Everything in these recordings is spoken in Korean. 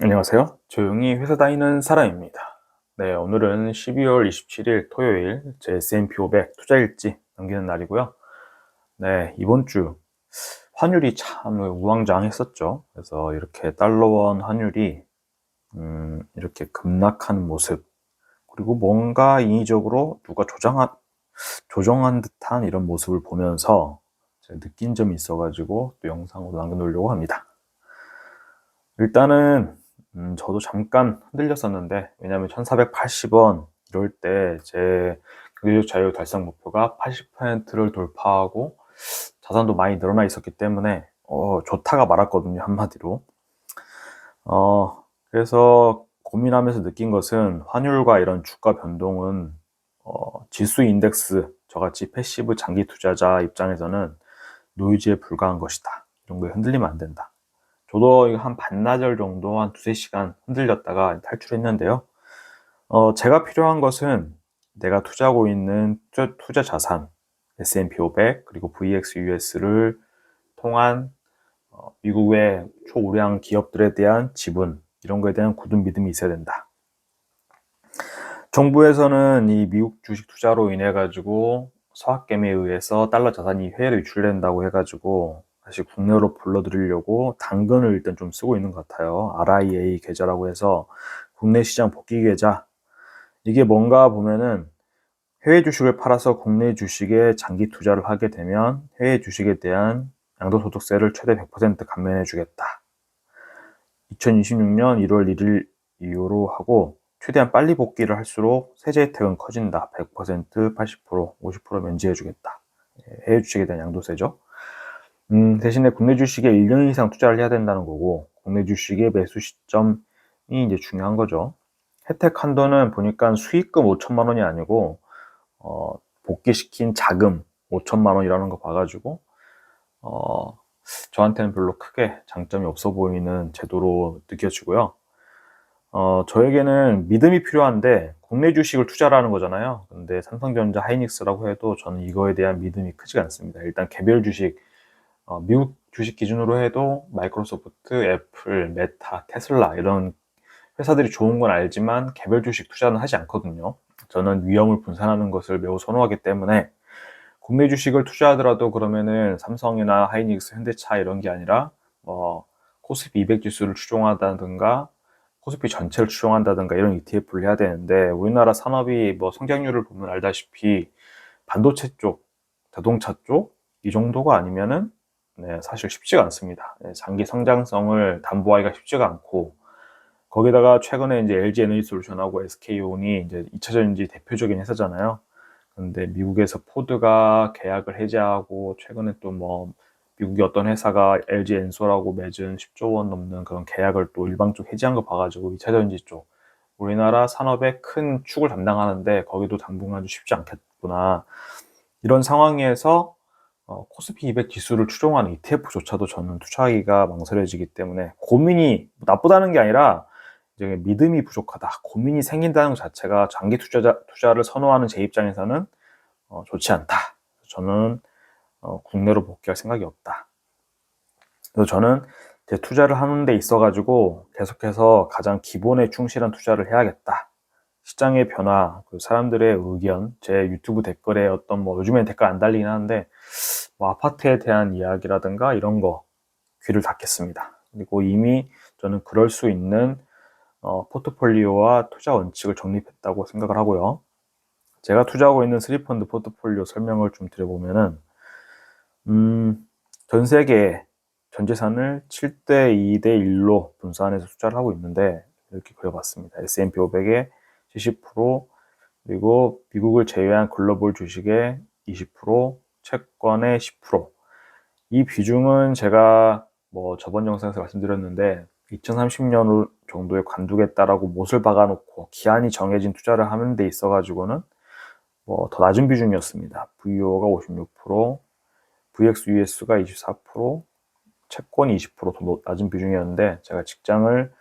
안녕하세요. 조용히 회사 다니는 사람입니다. 네, 오늘은 12월 27일 토요일 제 S&P 500 투자일지 넘기는 날이고요. 네, 이번 주 환율이 참 우왕좌왕했었죠. 그래서 이렇게 달러원 환율이 이렇게 급락하는 모습, 그리고 뭔가 인위적으로 누가 조정한 듯한 이런 모습을 보면서 제가 느낀 점이 있어가지고 또 영상으로 남겨놓으려고 합니다. 일단은 저도 잠깐 흔들렸었는데, 왜냐하면 1480원 이럴 때 제 경제적 자유 달성 목표가 80%를 돌파하고 자산도 많이 늘어나 있었기 때문에 좋다가 말았거든요, 한마디로. 그래서 고민하면서 느낀 것은, 환율과 이런 주가 변동은 지수 인덱스, 저같이 패시브 장기 투자자 입장에서는 노이즈에 불과한 것이다. 이런 거에 흔들리면 안 된다. 저도 이거 한 반나절 정도, 한 두세 시간 흔들렸다가 탈출했는데요. 제가 필요한 것은 내가 투자하고 있는 투자 자산, S&P 500, 그리고 VXUS를 통한 미국의 초우량 기업들에 대한 지분, 이런 거에 대한 굳은 믿음이 있어야 된다. 정부에서는 이 미국 주식 투자로 인해 가지고 서학개미에 의해서 달러 자산이 해외로 유출된다고 해가지고 다시 국내로 불러들이려고 당근을 일단 좀 쓰고 있는 것 같아요. RIA 계좌라고 해서 국내 시장 복귀 계좌. 이게 뭔가 보면은, 해외 주식을 팔아서 국내 주식에 장기 투자를 하게 되면 해외 주식에 대한 양도소득세를 최대 100% 감면해 주겠다. 2026년 1월 1일 이후로 하고, 최대한 빨리 복귀를 할수록 세제 혜택은 커진다. 100%, 80%, 50% 면제해 주겠다. 해외 주식에 대한 양도세죠. 대신에 국내 주식에 1년 이상 투자를 해야 된다는 거고, 국내 주식의 매수 시점이 이제 중요한 거죠. 혜택 한도는 보니까 수익금 5천만 원이 아니고 복귀시킨 자금 5천만 원이라는 거 봐가지고 어, 저한테는 별로 크게 장점이 없어 보이는 제도로 느껴지고요. 저에게는 믿음이 필요한데, 국내 주식을 투자라는 거잖아요. 근데 삼성전자, 하이닉스라고 해도 저는 이거에 대한 믿음이 크지가 않습니다. 일단 개별 주식, 미국 주식 기준으로 해도 마이크로소프트, 애플, 메타, 테슬라 이런 회사들이 좋은 건 알지만 개별 주식 투자는 하지 않거든요. 저는 위험을 분산하는 것을 매우 선호하기 때문에, 국내 주식을 투자하더라도 그러면은 삼성이나 하이닉스, 현대차 이런 게 아니라 코스피 200 지수를 추종한다든가 코스피 전체를 추종한다든가 이런 ETF를 해야 되는데, 우리나라 산업이 성장률을 보면 알다시피 반도체 쪽, 자동차 쪽 이 정도가 아니면은 사실 쉽지가 않습니다. 장기 성장성을 담보하기가 쉽지가 않고, 거기다가 최근에 이제 LG 에너지솔루션하고 SK온이 이제 2차 전지 대표적인 회사잖아요. 근데 미국에서 포드가 계약을 해지하고, 최근에 또 미국의 어떤 회사가 LG 엔솔하고 맺은 10조 원 넘는 그런 계약을 또 일방적 해지한 거 봐가지고, 2차 전지 쪽 우리나라 산업의 큰 축을 담당하는데 거기도 당분간 쉽지 않겠구나. 이런 상황에서 코스피 200 지수를 추종하는 ETF조차도 저는 투자하기가 망설여지기 때문에, 고민이 나쁘다는 게 아니라 이제 믿음이 부족하다, 고민이 생긴다는 것 자체가 장기 투자를 선호하는 제 입장에서는 좋지 않다. 저는 국내로 복귀할 생각이 없다. 그래서 저는 제 투자를 하는 데 있어 가지고 계속해서 가장 기본에 충실한 투자를 해야겠다. 시장의 변화, 그 사람들의 의견, 제 유튜브 댓글에 요즘엔 댓글 안 달리긴 하는데 아파트에 대한 이야기라든가 이런 거 귀를 닫겠습니다. 그리고 이미 저는 그럴 수 있는 포트폴리오와 투자 원칙을 정립했다고 생각을 하고요. 제가 투자하고 있는 스리펀드 포트폴리오 설명을 좀 드려보면은, 전 세계 전 재산을 7대 2대 1로 분산해서 투자를 하고 있는데, 이렇게 그려봤습니다. S&P 500의 70%, 그리고 미국을 제외한 글로벌 주식의 20%, 채권의 10%. 이 비중은 제가 저번 영상에서 말씀드렸는데, 2030년 정도에 관두겠다라고 못을 박아놓고 기한이 정해진 투자를 하는 데 있어가지고는 더 낮은 비중이었습니다. VO가 56%, VXUS가 24%, 채권이 20%더 낮은 비중이었는데, 제가 직장을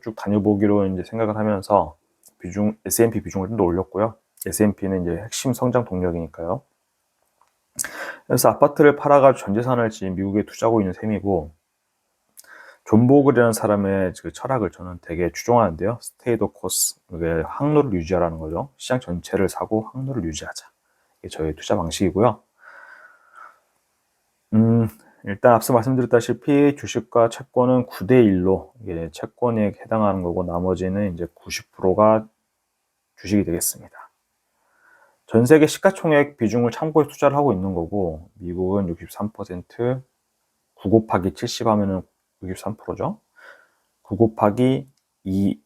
쭉 다녀보기로 이제 생각을 하면서 S&P 비중을 좀 더 올렸고요. S&P는 이제 핵심 성장 동력이니까요. 그래서 아파트를 팔아가지고 전 재산을 지금 미국에 투자하고 있는 셈이고, 존 보글이라는 사람의 그 철학을 저는 되게 추종하는데요. 스테이 더 코스, 이게 항로를 유지하라는 거죠. 시장 전체를 사고 항로를 유지하자. 이게 저의 투자 방식이고요. 일단 앞서 말씀드렸다시피 주식과 채권은 9대1로 이게 채권에 해당하는 거고 나머지는 이제 90%가 주식이 되겠습니다. 전 세계 시가총액 비중을 참고해서 투자를 하고 있는 거고 미국은 63%, 9 곱하기 70 하면은 63%죠. 9 곱하기 2,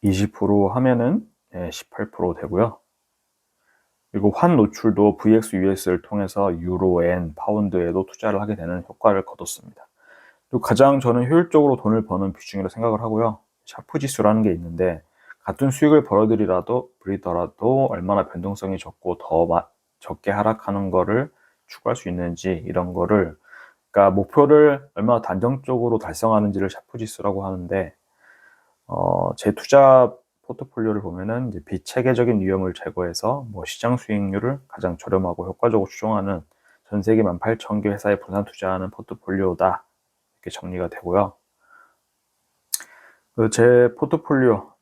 20% 하면은 18% 되고요. 그리고 환 노출도 VXUS를 통해서 유로, 엔, 파운드에도 투자를 하게 되는 효과를 거뒀습니다. 그리고 가장 저는 효율적으로 돈을 버는 비중이라고 생각을 하고요. 샤프 지수라는 게 있는데 같은 수익을 벌이더라도 얼마나 변동성이 적고 더 적게 하락하는 거를 추구할 수 있는지 이런 거를 그러니까 목표를 얼마나 단정적으로 달성하는지를 샤프 지수라고 하는데 제 투자 포트폴리오를 보면은 이제 비체계적인 위험을 제거해서 뭐 시장 수익률을 가장 저렴하고 효과적으로 추종하는 전 세계 18,000개 회사에 분산 투자하는 포트폴리오다 이렇게 정리가 되고요. 제 포트폴리오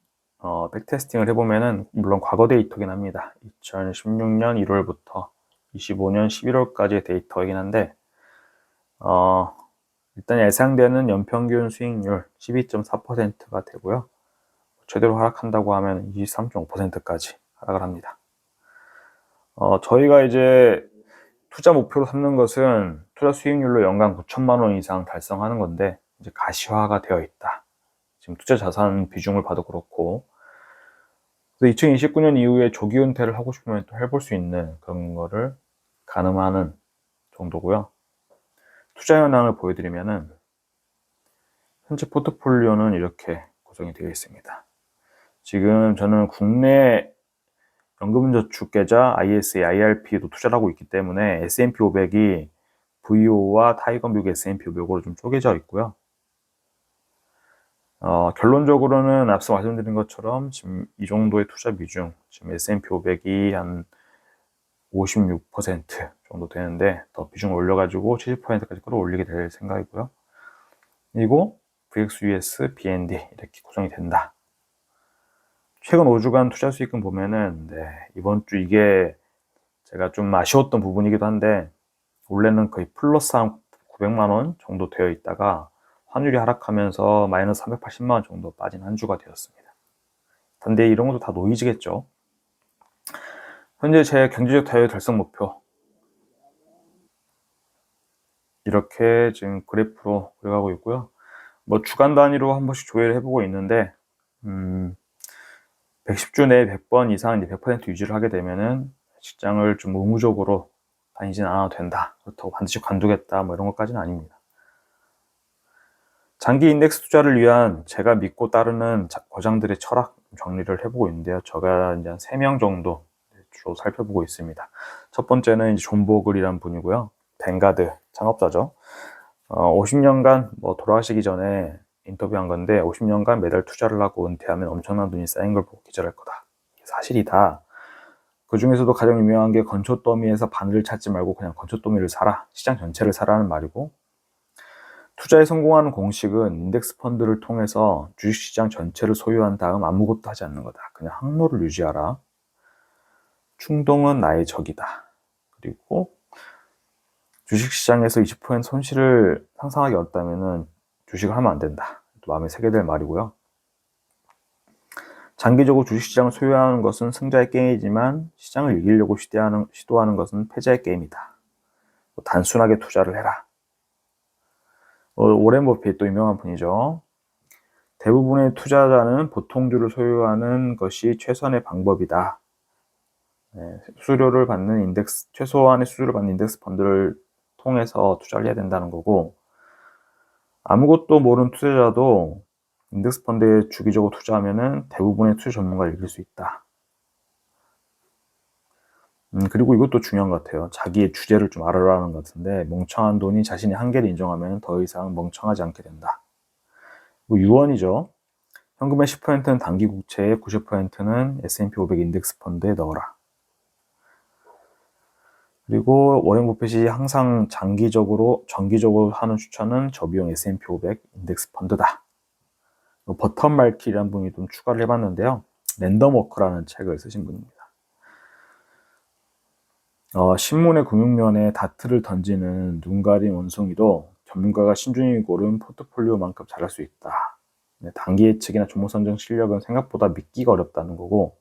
백테스팅을 해보면은 물론 과거 데이터긴 합니다. 2016년 1월부터 25년 11월까지의 데이터이긴 한데 일단 예상되는 연평균 수익률 12.4%가 되고요. 제대로 하락한다고 하면 23.5%까지 하락을 합니다. 저희가 이제 투자 목표로 삼는 것은 투자 수익률로 연간 9천만 원 이상 달성하는 건데 이제 가시화가 되어 있다. 지금 투자 자산 비중을 봐도 그렇고 그래서 2029년 이후에 조기 은퇴를 하고 싶으면 또 해볼 수 있는 그런 거를 가늠하는 정도고요. 투자 현황을 보여드리면은 현재 포트폴리오는 이렇게 구성이 되어 있습니다. 지금 저는 국내 연금저축계좌 ISA, IRP도 투자를 하고 있기 때문에 S&P 500이 VO와 타이거 미국 S&P 500으로 좀 쪼개져 있고요. 결론적으로는 앞서 말씀드린 것처럼 지금 이 정도의 투자 비중, 지금 S&P 500이 한 56% 정도 되는데 더 비중을 올려가지고 70%까지 끌어올리게 될 생각이고요. 그리고 VXUS, BND 이렇게 구성이 된다. 최근 5주간 투자 수익금 보면은 이번 주 이게 제가 좀 아쉬웠던 부분이기도 한데 원래는 거의 플러스 한 900만 원 정도 되어 있다가 환율이 하락하면서 마이너스 380만 원 정도 빠진 한 주가 되었습니다. 근데 이런 것도 다 노이즈겠죠. 현재 제 경제적 자유 달성 목표 이렇게 지금 그래프로 그려가고 있고요. 뭐 주간 단위로 한 번씩 조회를 해보고 있는데 110주 내에 100번 이상 100% 유지를 하게 되면은 직장을 좀 의무적으로 다니지는 않아도 된다. 그렇다고 반드시 관두겠다. 뭐 이런 것까지는 아닙니다. 장기 인덱스 투자를 위한 제가 믿고 따르는 거장들의 철학 정리를 해보고 있는데요. 제가 이제 한 3명 정도 주로 살펴보고 있습니다. 첫 번째는 이제 존 보글이라는 분이고요. 뱅가드 창업자죠. 50년간 뭐 돌아가시기 전에 인터뷰한 건데 50년간 매달 투자를 하고 은퇴하면 엄청난 돈이 쌓인 걸 보고 기절할 거다. 사실이다. 그 중에서도 가장 유명한 게 건초 더미에서 바늘을 찾지 말고 그냥 건초 더미를 사라. 시장 전체를 사라는 말이고 투자에 성공하는 공식은 인덱스 펀드를 통해서 주식시장 전체를 소유한 다음 아무것도 하지 않는 거다. 그냥 항로를 유지하라. 충동은 나의 적이다. 그리고 주식시장에서 20% 손실을 상상하기 어렵다면 주식을 하면 안 된다. 마음에 새게 될 말이고요. 장기적으로 주식시장을 소유하는 것은 승자의 게임이지만 시장을 이기려고 시도하는 것은 패자의 게임이다. 단순하게 투자를 해라. 오렌 버핏 또 유명한 분이죠. 대부분의 투자자는 보통주를 소유하는 것이 최선의 방법이다. 수수료를 받는 최소한의 수수료를 받는 인덱스 펀드를 통해서 투자를 해야 된다는 거고 아무것도 모르는 투자자도 인덱스 펀드에 주기적으로 투자하면은 대부분의 투자 전문가를 이길 수 있다. 그리고 이것도 중요한 것 같아요. 자기의 주제를 좀 알아라는 것 같은데 멍청한 돈이 자신의 한계를 인정하면 더 이상 멍청하지 않게 된다. 유언이죠. 현금의 10%는 단기 국채에 90%는 S&P 500 인덱스 펀드에 넣어라. 그리고 워렌 버핏이 항상 정기적으로 하는 추천은 저비용 S&P 500 인덱스 펀드다. 버턴 말킬이라는 분이 좀 추가를 해봤는데요. 랜덤 워크라는 책을 쓰신 분입니다. 신문의 금융면에 다트를 던지는 눈 가린 원숭이도 전문가가 신중히 고른 포트폴리오만큼 잘할 수 있다. 단기 예측이나 종목 선정 실력은 생각보다 믿기가 어렵다는 거고,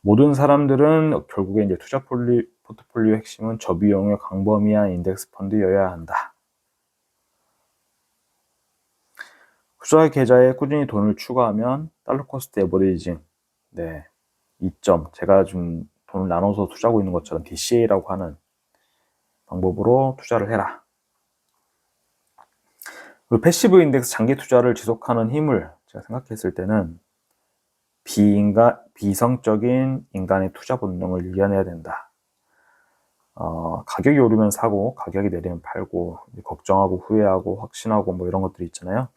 모든 사람들은 결국에 이제 투자 포트폴리오 핵심은 저비용의 광범위한 인덱스 펀드여야 한다. 투자 계좌에 꾸준히 돈을 추가하면 달러 코스트 에버리징, 2점, 제가 좀 돈을 나눠서 투자하고 있는 것처럼 DCA라고 하는 방법으로 투자를 해라. 그리고 패시브 인덱스 장기 투자를 지속하는 힘을 제가 생각했을 때는 비성적인 인간의 투자 본능을 이겨내야 된다. 가격이 오르면 사고, 가격이 내리면 팔고, 걱정하고 후회하고 확신하고 뭐 이런 것들이 있잖아요.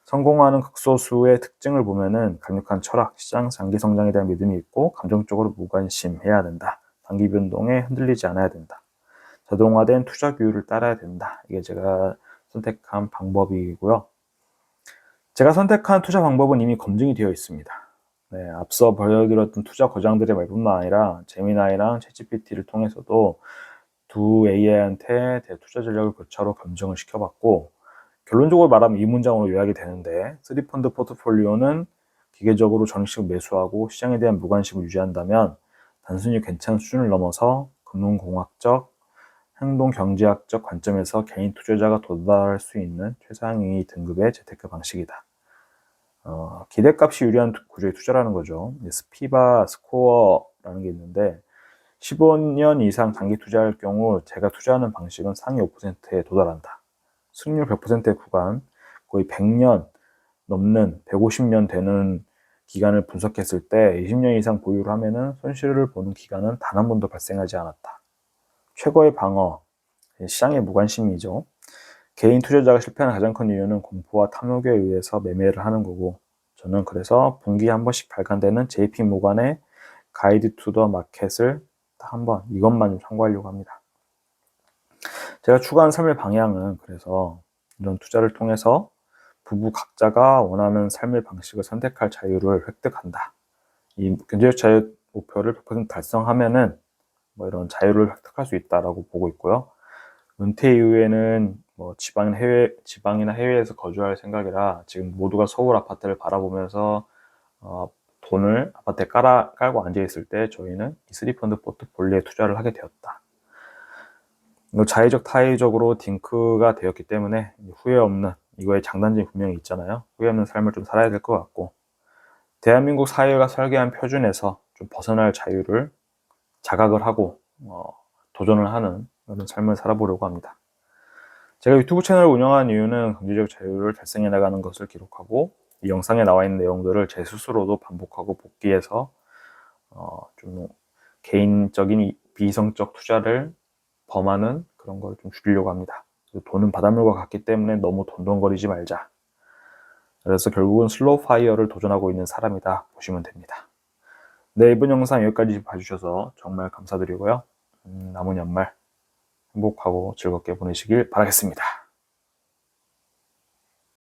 성공하는 극소수의 특징을 보면은 강력한 철학, 시장 장기 성장에 대한 믿음이 있고 감정적으로 무관심해야 된다. 단기 변동에 흔들리지 않아야 된다. 자동화된 투자 규율을 따라야 된다. 이게 제가 선택한 방법이고요. 제가 선택한 투자 방법은 이미 검증이 되어 있습니다. 앞서 보여드렸던 투자 거장들의 말뿐만 아니라 제미나이랑 챗GPT를 통해서도 두 AI한테 투자 전략을 교차로 검증을 시켜봤고, 결론적으로 말하면 이 문장으로 요약이 되는데, 3펀드 포트폴리오는 기계적으로 전익식을 매수하고 시장에 대한 무관심을 유지한다면 단순히 괜찮은 수준을 넘어서 금융공학적, 행동경제학적 관점에서 개인 투자자가 도달할 수 있는 최상위 등급의 재테크 방식이다. 기대값이 유리한 구조의 투자라는 거죠. 스피바 스코어라는 게 있는데 15년 이상 장기 투자할 경우 제가 투자하는 방식은 상위 5%에 도달한다. 수익률 100%의 구간, 거의 100년 넘는 150년 되는 기간을 분석했을 때 20년 이상 보유를 하면은 손실을 보는 기간은 단 한 번도 발생하지 않았다. 최고의 방어, 시장의 무관심이죠. 개인 투자자가 실패하는 가장 큰 이유는 공포와 탐욕에 의해서 매매를 하는 거고, 저는 그래서 분기에 한 번씩 발간되는 JP 모간의 가이드 투 더 마켓을 한번 이것만 좀 참고하려고 합니다. 제가 추구하는 삶의 방향은 그래서 이런 투자를 통해서 부부 각자가 원하는 삶의 방식을 선택할 자유를 획득한다. 이 경제적 자유 목표를 100% 달성하면은 뭐 이런 자유를 획득할 수 있다라고 보고 있고요. 은퇴 이후에는 뭐 지방이나 해외에서 거주할 생각이라 지금 모두가 서울 아파트를 바라보면서 돈을 아파트에 깔고 앉아 있을 때 저희는 이 3펀드 포트폴리오에 투자를 하게 되었다. 자의적 타의적으로 딩크가 되었기 때문에 후회 없는, 이거의 장단점이 분명히 있잖아요. 후회 없는 삶을 좀 살아야 될 것 같고, 대한민국 사회가 설계한 표준에서 좀 벗어날 자유를 자각을 하고 도전을 하는 그런 삶을 살아보려고 합니다. 제가 유튜브 채널을 운영한 이유는 경제적 자유를 달성해 나가는 것을 기록하고, 이 영상에 나와 있는 내용들을 제 스스로도 반복하고 복기해서 좀 개인적인 비이성적 투자를 범하는 그런 걸 좀 줄이려고 합니다. 돈은 바닷물과 같기 때문에 너무 돈돈거리지 말자. 그래서 결국은 슬로우 파이어를 도전하고 있는 사람이다 보시면 됩니다. 네, 이번 영상 여기까지 봐주셔서 정말 감사드리고요. 남은 연말 행복하고 즐겁게 보내시길 바라겠습니다.